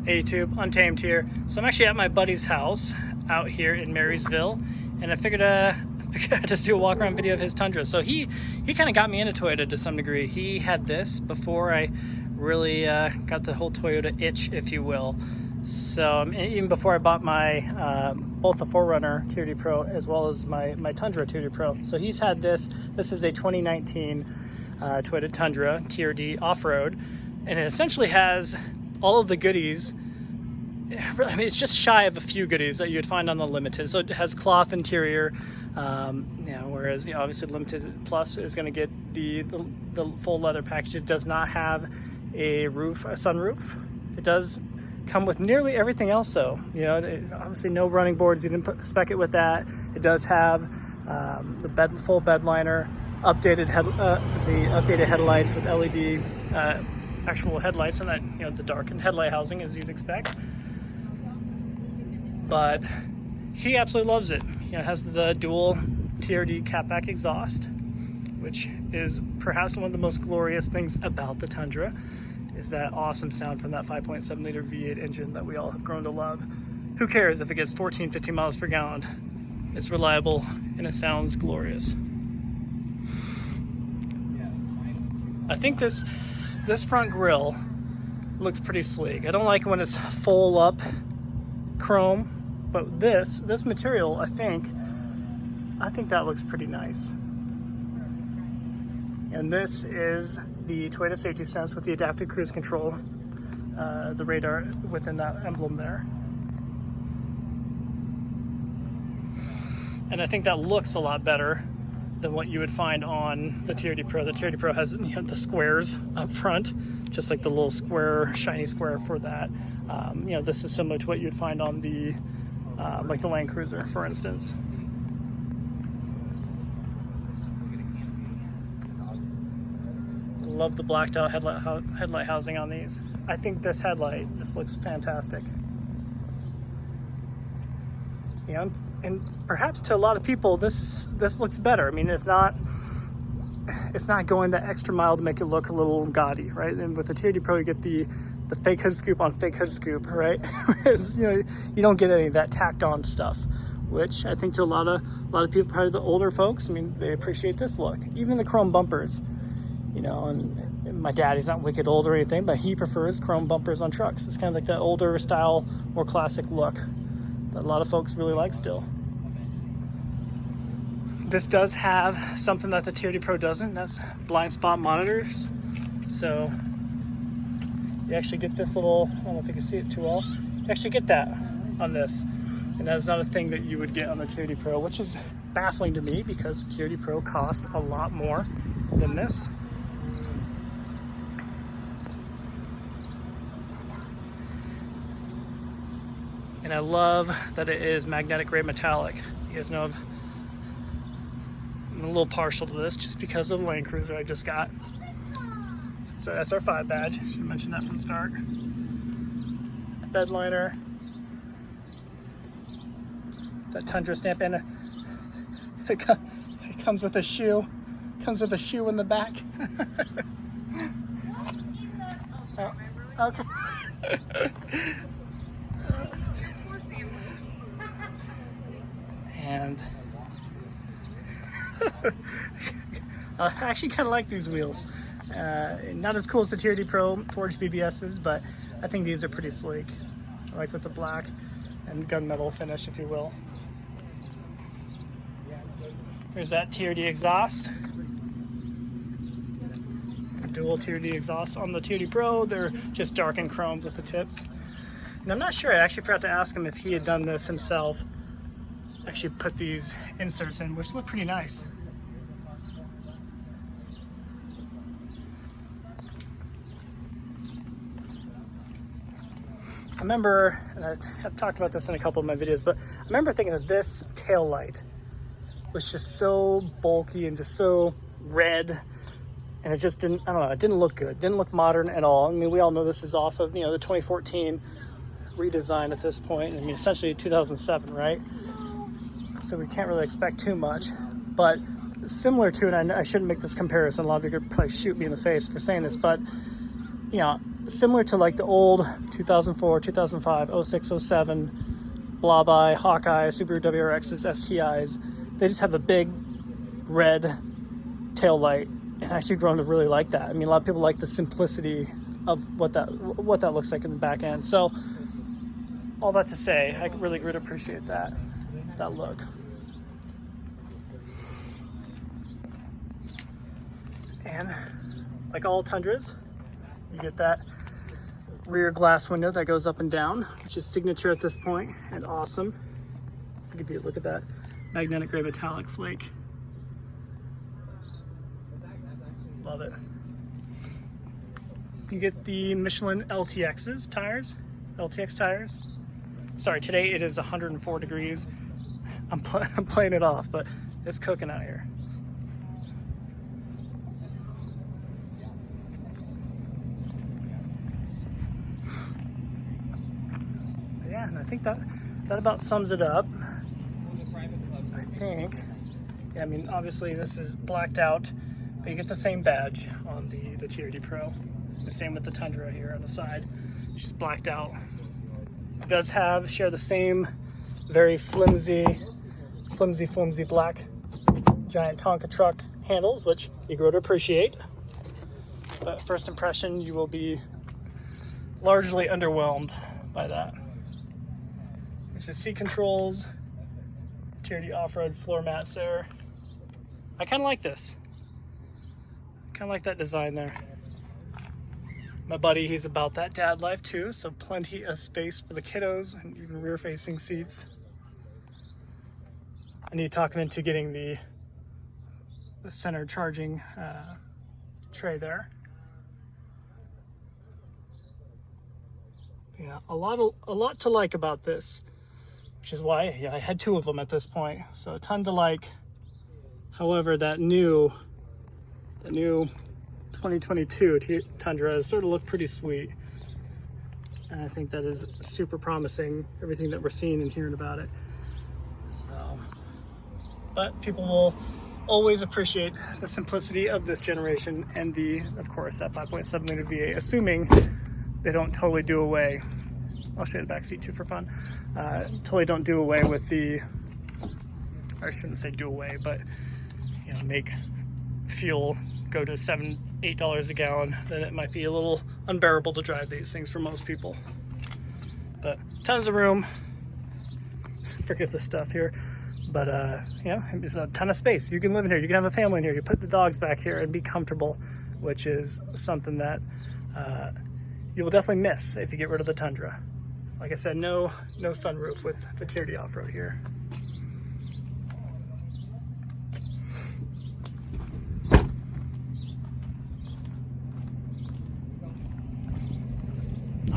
Hey YouTube, Untamed here. So I'm actually at my buddy's house out here in Marysville, and I figured I'd just do a walk around video of his Tundra. So he kind of got me into Toyota to some degree. He had this before I really got the whole Toyota itch, if you will. So even before I bought my both the 4Runner TRD Pro as well as my Tundra TRD Pro. So he's had this. This is a 2019 Toyota Tundra TRD Off Road, and it essentially has all of the goodies. I mean, it's just shy of a few goodies that you'd find on the Limited. So it has cloth interior, whereas obviously Limited Plus is going to get the full leather package. It does not have a sunroof. It does come with nearly everything else, though. Obviously no running boards. You didn't spec it with that. It does have the full bed liner, updated updated headlights with LED. Actual headlights, and that the darkened headlight housing as you'd expect. But he absolutely loves it. It has the dual TRD catback exhaust, which is perhaps one of the most glorious things about the Tundra, is that awesome sound from that 5.7 liter V8 engine that we all have grown to love. Who cares if it gets 14, 15 miles per gallon? It's reliable and it sounds glorious. I think this front grille looks pretty sleek. I don't like when it's full up chrome, but this material, I think that looks pretty nice. And this is the Toyota safety stance with the adaptive cruise control, the radar within that emblem there. And I think that looks a lot better than what you would find on the TRD Pro. The TRD Pro has the squares up front, just like the little square, shiny square for that. This is similar to what you'd find on the like the Land Cruiser, for instance. Love the blacked out headlight housing on these. I think this headlight just looks fantastic. And perhaps to a lot of people, this looks better. I mean, it's not going the extra mile to make it look a little gaudy, right? And with the TRD Pro, you get the fake hood scoop on fake hood scoop, right? Whereas, you don't get any of that tacked on stuff, which I think to a lot of people, probably the older folks, I mean, they appreciate this look. Even the chrome bumpers, and my dad, he's not wicked old or anything, but he prefers chrome bumpers on trucks. It's kind of like that older style, more classic look that a lot of folks really like still. This does have something that the TRD Pro doesn't, that's blind spot monitors. So you actually get this little, I don't know if you can see it too well, you actually get that on this. And that's not a thing that you would get on the TRD Pro, which is baffling to me because TRD Pro cost a lot more than this. And I love that it is magnetic gray metallic. You guys know I'm a little partial to this just because of the Land Cruiser I just got. So SR5 badge, should mention that from the start. Bed liner. That Tundra stamp, and it comes with a shoe. Comes with a shoe in the back. Oh, okay. And I actually kind of like these wheels. Not as cool as the TRD Pro forged BBSs, but I think these are pretty sleek. I like with the black and gunmetal finish, if you will. There's that TRD exhaust. Dual TRD exhaust on the TRD Pro. They're just dark and chromed with the tips. And I'm not sure, I actually forgot to ask him if he had done this himself. Actually put these inserts in, which look pretty nice. I remember, and I've talked about this in a couple of my videos, but I remember thinking that this tail light was just so bulky and just so red, and it just didn't, I don't know, it didn't look good. Didn't look modern at all. I mean, we all know this is off of, the 2014 redesign at this point. I mean, essentially 2007, right? So we can't really expect too much, but similar to, and I shouldn't make this comparison, a lot of you could probably shoot me in the face for saying this, but similar to like the old 2004, 2005, 06, 07 Blobeye, Hawkeye, Subaru WRXs, STIs. They just have a big red tail light, and I actually grown to really like that. I mean, a lot of people like the simplicity of what that looks like in the back end. So all that to say, I really would appreciate that look. And like all Tundras, you get that rear glass window that goes up and down, which is signature at this point and awesome. I'll give you a look at that magnetic gray metallic flake. Love it. You get the Michelin LTX tires. Sorry, today it is 104 degrees. I'm playing it off, but it's cooking out here. But yeah, and I think that about sums it up. I think. Yeah, I mean, obviously this is blacked out, but you get the same badge on the TRD Pro. The same with the Tundra here on the side. It's just blacked out. It does share the same very flimsy black giant Tonka truck handles, which you grow to appreciate. But first impression, you will be largely underwhelmed by that. It's just seat controls, TRD Off Road floor mats there. I kind of like this. Kind of like that design there. My buddy, he's about that dad life too, so plenty of space for the kiddos and even rear-facing seats. I need to talk him into getting the center charging tray there. Yeah, a lot to like about this, which is why I had two of them at this point, so a ton to like. However, that new 2022 Tundra is starting to look pretty sweet, and I think that is super promising, everything that we're seeing and hearing about it. So, but people will always appreciate the simplicity of this generation and of course, that 5.7 liter V8, assuming they don't totally do away. I'll show you the back seat too for fun. Totally don't do away with I shouldn't say do away, but make fuel go to $7-8 a gallon, then it might be a little unbearable to drive these things for most people. But tons of room. Forget the stuff here, but it's a ton of space. You can live in here, you can have a family in here, you put the dogs back here and be comfortable, which is something that you will definitely miss if you get rid of the Tundra. Like I said, no sunroof with the TRD Off Road here.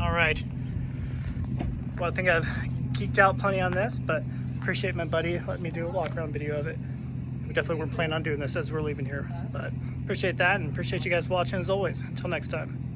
All right, well, I think I've geeked out plenty on this, but appreciate my buddy letting me do a walk around video of it. We definitely weren't planning on doing this as we're leaving here, but appreciate that, and appreciate you guys watching as always. Until next time.